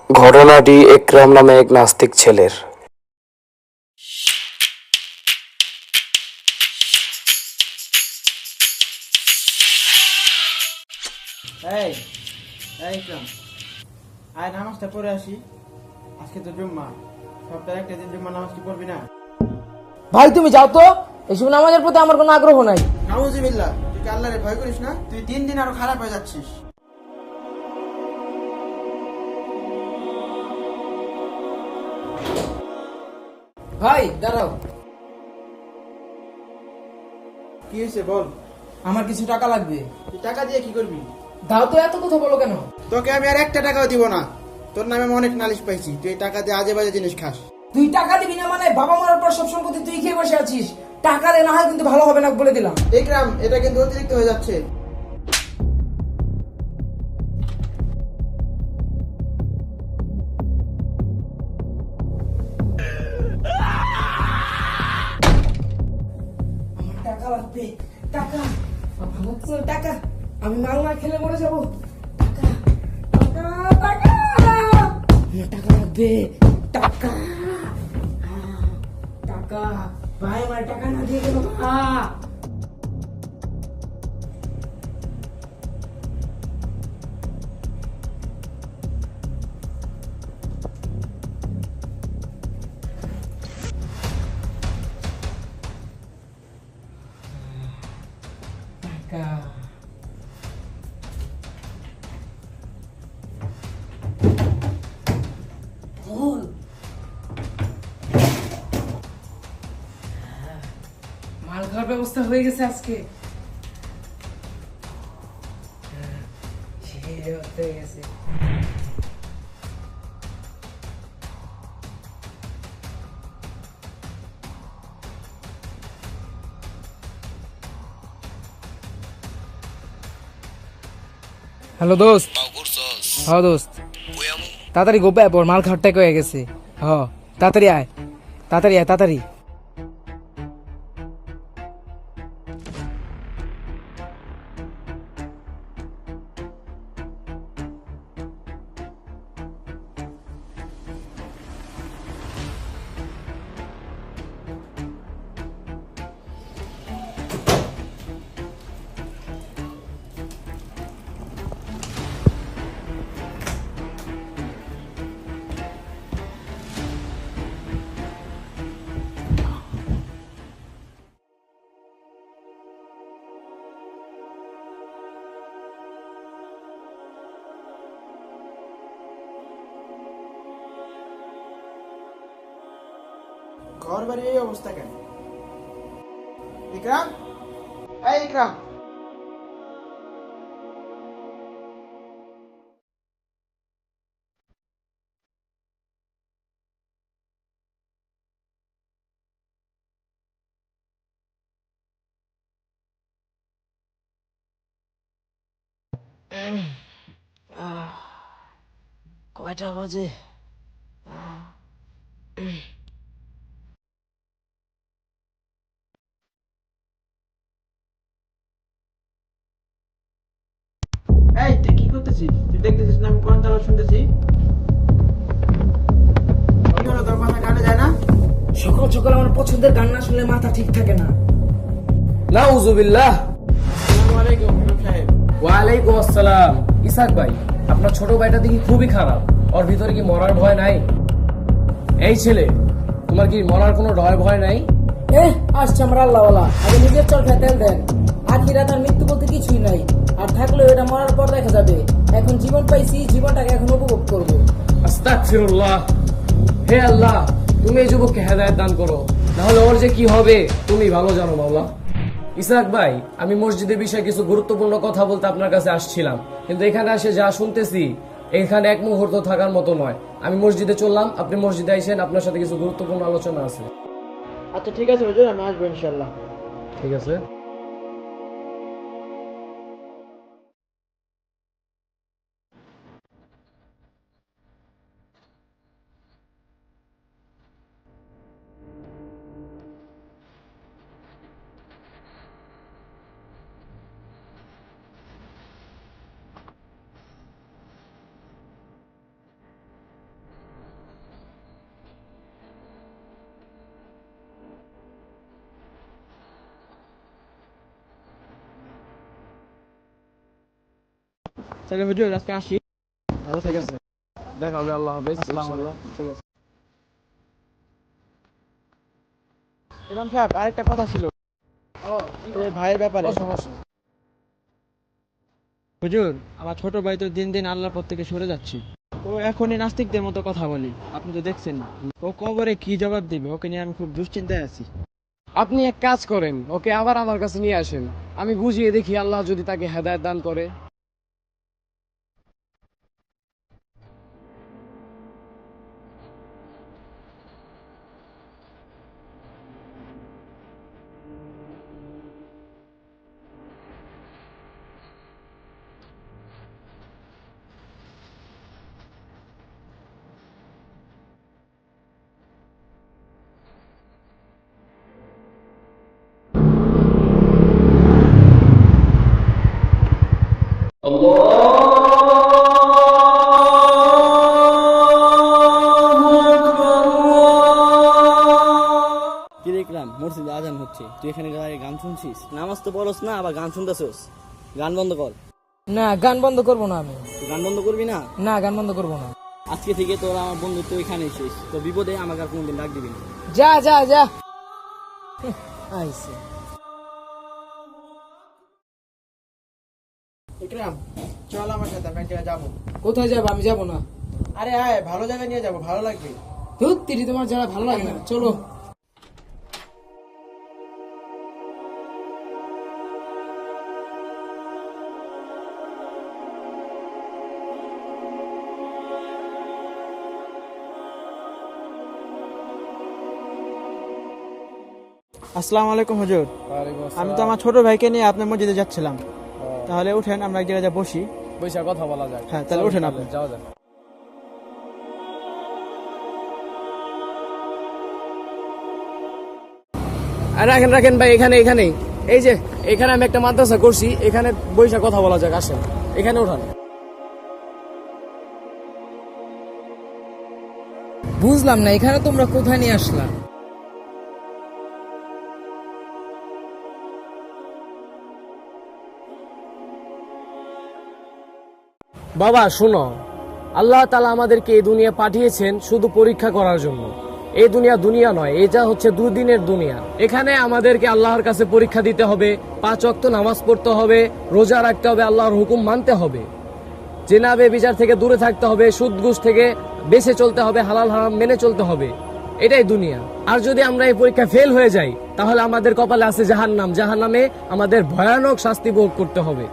ঘটনাটি একরাম নামে এক নাস্তিক ছেলের। এই এই ইকরাম, আয় নামাজটা পড়ে আসি। আজকে তো জুম্মা, সপ্তাহে একটা দিন জুম্মা নামাজ কি পড়বি না? ভাই তুমি যাও তো, এসব নামাজের প্রতি আমার কোনো আগ্রহ নাই। নাউজুবিল্লাহ, তুই কি আল্লাহরে ভয় করিস না? তুই দিন দিন আরো খারাপ হয়ে যাচ্ছিস। ভাই দাঁড়াও, কি হয়েছে বল। আমার কিছু টাকা লাগবে। তুই টাকা দিয়ে কি করবি? দাও তো, এত কথা বলো কেন? তোকে আমি আর একটা টাকাও দিব না। তোর নামে আমি অনেক নালিশ পাইছি, তুই এই টাকা দিয়ে আজে বাজে জিনিস খাস। তুই টাকা দিবি না মানে বাবা মরার পর সব সম্পত্তি তুই খেয়ে বসে আছিস। টাকা দে, না হয় কিন্তু ভালো হবে না বলে দিলাম। ইকরাম, এটা কিন্তু অতিরিক্ত হয়ে যাচ্ছে। আমার টাকা লাগবে, টাকা। ভালো তো টাকা, আমি মাল না খেলে মরে যাবো। টাকা টাকা টাকা, আমার টাকা লাগবে। টাকা টাকা, ভাই আমার টাকা না দিয়ে গেল। টাকা বল। মাল খাওয়ার ব্যবস্থা হয়ে গেছে আজকে। হয়ে গেছে। হ্যালো দোস্ত। হ্যাঁ দোস্ত, তাড়াতাড়ি গোপায় পর, মাল খাটটাই হয়ে গেছে। হ, তাড়াতাড়ি আয়, তাড়াতাড়ি আয়, তাড়াতাড়ি। ঘর বাড়ির এই অবস্থা কেন? ইকরাম, এই ইকরাম। কয়টা বাজে? এই তুই কি করতেছিস? তুই দেখতেছিস না আমি কোরআন তেলাওয়াত শুনতেছি? কি হলো, তোর মাথা কাটে যায় না? সকাল সকাল আমার পছন্দের গান না শুনলে মাথা ঠিক থাকে না। নাউজুবিল্লাহ। আসসালামু আলাইকুম ইমাম সাহেব। ওয়ালাইকুম আসসালাম। ইসাক ভাই, আপনার ছোট ভাইটা দেখি খুবই খারাপ। ওর ভিতরে কি মরার ভয় নাই? এই ছেলে, তোমার কি মরার কোনো ভয় নাই? আসছে আমার আল্লাহওয়ালা, আগে নিজের চরকায় তেল দেন। আখিরাত আর মৃত্যু বলতে কিছুই নাই, আর থাকলেও এটা মরার পর দেখা যাবে। এখন জীবন পাইছি, জীবনটাকে এখন উপভোগ করবো। আস্তাগফিরুল্লাহ। হে আল্লাহ, তুমি এই যুবককে হেদায়েত দান করো, না হলে ওর যে কি হবে তুমি ভালো জানো মাওলা। ইসাক ভাই, আমি মসজিদের বিষয়ে কিছু গুরুত্বপূর্ণ কথা বলতে আপনার কাছে আসছিলাম, কিন্তু এখানে এসে যা শুনতেছি এখানে এক মুহূর্ত থাকার মতো নয়। আমি মসজিদে চললাম, আপনি মসজিদে আইসেন, আপনার সাথে কিছু গুরুত্বপূর্ণ আলোচনা আছে। আচ্ছা ঠিক আছে হুজুর, আমি আসবো ইনশাআল্লাহ। ঠিক আছে। তাহলে হুজুর আজকে আসি। ঠিক আছে, দেখা হবে, আল্লাহ হাফেজ। ইনশাআল্লাহ। ঠিক আছে। ইমাম সাহেব আরেকটা কথা ছিল এই ভাইয়ের ব্যাপারে। সমস্যা। হুজুর, আমার ছোট ভাই তো দিন দিন আল্লাহর পথ থেকে সরে যাচ্ছে। ও এখনই নাস্তিকদের মতো কথা বলি, আপনি তো দেখছেন না। ও কবরে কি জবাব দিবে, ওকে নিয়ে আমি খুব দুশ্চিন্তায় আছি। আপনি এক কাজ করেন, ওকে আবার আমার কাছে নিয়ে আসেন, আমি বুঝিয়ে দেখি, আল্লাহ যদি তাকে হেদায়েত দান করে। কি দেখলাম মসজিদে আজান হচ্ছে, তুই এখানে দাঁড়িয়ে গান শুনছিস? নামাজ তো পড়স না, আবার গান শুনতেছস। গান বন্ধ কর। না, গান বন্ধ করবো না আমি। তুই গান বন্ধ করবি না? না, গান বন্ধ করবো না। আজকে থেকে তোর আমার বন্ধুত্ব এখানেই শেষ। তো বিপদে আমাকে আর কোনোদিন ডাক দিবি না। যা যা যা। আইসে। ইকরাম, চল আমার সাথে, আমি এক জায়গায় যাবো। কোথায় যাবো? আমি যাবো না। আরে আয়, ভালো জায়গায় নিয়ে যাবো, ভালো লাগবে। ধুত, তিরি তোমার যারা ভালো লাগে না, চলো। আসসালামু আলাইকুম হুজুর। আমি তো আমার ছোট ভাইকে নিয়ে আপনার মসজিদে যাচ্ছিলাম। তাহলে উঠেন, আমরা এক জায়গায় বসি। বৈশা কথা বলা যায়। হ্যাঁ, তাহলে ওঠেন আপনি। যাওয়া যাক। রাখেন রাখেন ভাই, এখানে এখানে এই যে এখানে আমি একটা মাদ্রাসা করছি, এখানে বৈশা কথা বলা যাক, আসেন এখানে ওঠান। বুঝলাম না, এখানে তোমরা কোথায় নিয়ে আসলা? বাবা শোনো, আল্লাহ তাআলা আমাদেরকে এই দুনিয়া পাঠিয়েছেন শুধু পরীক্ষা করার জন্য। এই দুনিয়া দুনিয়া নয়, এটা হচ্ছে দুদিনের দুনিয়া। এখানে আমাদেরকে আল্লাহর কাছে পরীক্ষা দিতে হবে, 5 ওয়াক্ত নামাজ পড়তে হবে, রোজা রাখতে হবে, আল্লাহর হুকুম মানতে হবে, জেনা বেবিচার থেকে দূরে থাকতে হবে, সুদ ঘুষ থেকে বেঁচে চলতে হবে, হালাল হারাম মেনে চলতে হবে। এটাই দুনিয়া। আর যদি আমরা এই পরীক্ষা ফেল হয়ে যাই, তাহলে আমাদের কপালে আছে জাহান্নাম। জাহান্নামে আমাদের ভয়ানক শাস্তি ভোগ করতে হবে।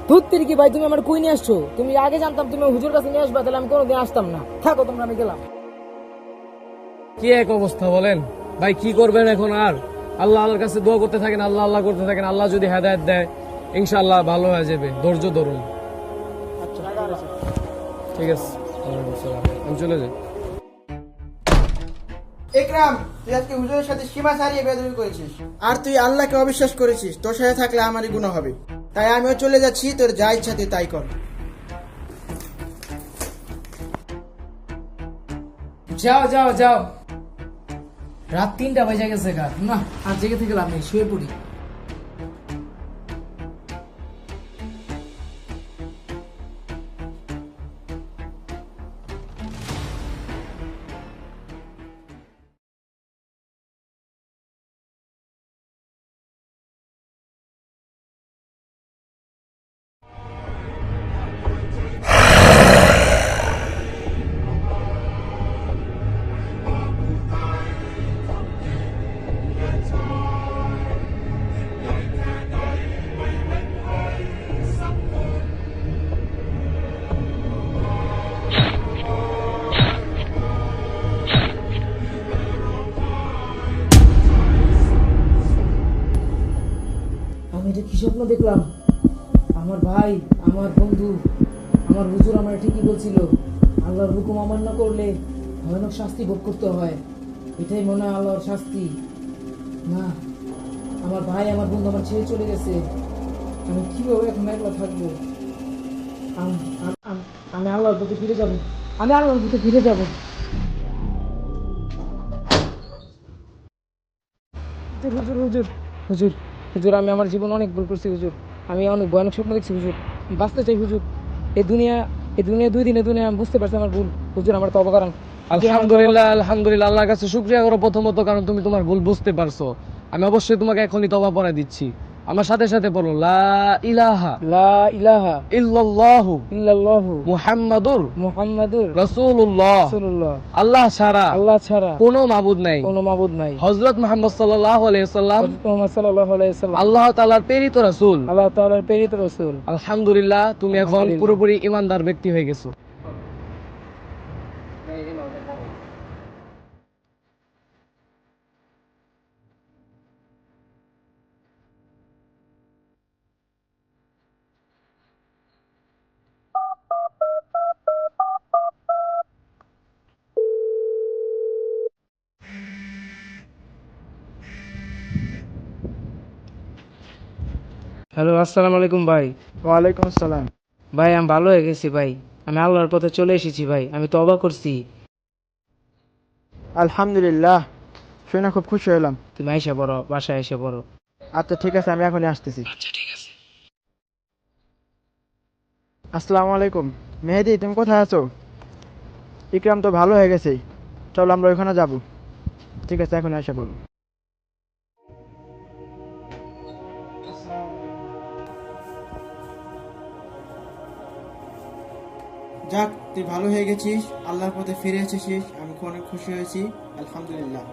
ধুত তিরি কি ভাই, তুমি আমার কই নিয়ে আসছো? তুমি আগে জানতাম তুমি হুজুর কাছে নিয়ে আসবা, তাহলে আমি কোনোদিন আসতাম না। থাকো তোমরা, আমি গেলাম। কি এক অবস্থা বলেন ভাই, কি করবেন এখন? আর আল্লাহর কাছে দোয়া করতে থাকেন, আল্লাহ আল্লাহ করতে থাকেন। আল্লাহ যদি হেদায়েত দেয়, ইনশাআল্লাহ ভালো হয়ে যাবে। ধৈর্য ধরুন। ঠিক আছে, ওয়ালাইকুম আসসালাম। আমি চলে যাই। ইকরাম, তুই আজকে হুজুরের সাথে সীমা ছাড়িয়ে বেয়াদবি করেছিস, আর তুই আল্লাহকে অবিশ্বাস করেছিস। তোর সাথে থাকলে আমারই গুনাহ হবে। তাই আমিও চলে যাচ্ছি, তোর যা ইচ্ছা তুই তাই কর। যাও যাও যাও, রাত 3টা বাজে গেছে গা। না, আর জেগে থেকে লাভ নেই, শুয়ে পড়ি। আমি এটা কি স্বপ্ন দেখলাম? আমার ভাই, আমার বন্ধু, আমার হুজুর আমার ঠিকই বলছিল, আল্লাহর হুকুম অমান্য করলে ভয়ানক শাস্তি ভোগ করতে হয়। এটাই মনে হয় আল্লাহর শাস্তি। না, আমার ভাই, আমার বন্ধু আমার ছেড়ে চলে গেছে। আমি কিভাবে এখন একলা থাকবো? আমি আল্লাহর প্রতি ফিরে যাব। আমি আল্লাহর প্রতি ফিরে যাব। হুজুর হুজুর হুজুর হুজুর, আমি আমার জীবন অনেক ভুল করছি হুজুর। আমি অনেক ভয়ানক স্বপ্ন দেখছি হুজুর। বাঁচতে চাই হুজুর। এই দুনিয়া 2 দিনে দুনিয়া আমি বুঝতে পারছি আমার ভুল। হুজুর আমার তওবা করান। আলহামদুলিল্লাহ, আলহামদুলিল্লাহ, আল্লাহর কাছে শুকরিয়া করো প্রথমত, কারণ তুমি তোমার ভুল বুঝতে পারছো। আমি অবশ্যই তোমাকে এখনই তওবা পড়ায় দিচ্ছি। আমার সাথে সাথে বলো, লা ইলাহা লা ইলাহা ইল্লাল্লাহু ইল্লাল্লাহু মুহাম্মাদুর মুহাম্মাদুর রাসূলুল্লাহ। রাসূলুল্লাহ। আল্লাহ ছাড়া আল্লাহ ছাড়া কোনো মাবুদ নাই। কোনো মাবুদ নাই। হযরত মুহাম্মদ সাল্লাল্লাহু আলাইহি ওয়াসাল্লাম মুহাম্মদ সাল্লাল্লাহু আলাইহি ওয়াসাল্লাম আল্লাহ তাআলার প্রেরিত রাসূল। আল্লাহ তাআলার প্রেরিত রাসূল। আলহামদুলিল্লাহ, তুমি এখন আলহামদুলিল্লাহ। পুরোপুরি ইমানদার ব্যক্তি হয়ে গেছো। হ্যালো, আসসালামু আলাইকুম ভাই। ওয়ালাইকুম আসসালাম। ভাই আমি ভালো হয়ে গেছি ভাই। আমি আল্লাহর পথে চলে এসেছি ভাই। আমি তওবা করছি। আলহামদুলিল্লাহ, শুনে খুব খুশি হলাম। তুমি আইসা পড়ো, বাসায় এসে পড়ো। আচ্ছা ঠিক আছে, আমি এখনই আসতেছি। আসসালামু আলাইকুম। মেহেদি, তুমি কোথায় আছো? ইকরাম তো ভালো হয়ে গেছে, চলো আমরা ওইখানে যাব। ঠিক আছে, এখন আসা বলো। যাক, তুই ভালো হয়ে গেছিস, আল্লাহর পথে ফিরে এসেছিস, আমি অনেক খুশি হয়েছি। আলহামদুলিল্লাহ।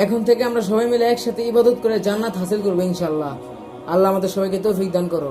এখন থেকে আমরা সবাই মিলে একসাথে ইবাদত করে জান্নাত হাসিল করবো ইনশাআল্লাহ। আল্লাহ আমাদের সবাইকে তৌফিক দান করো।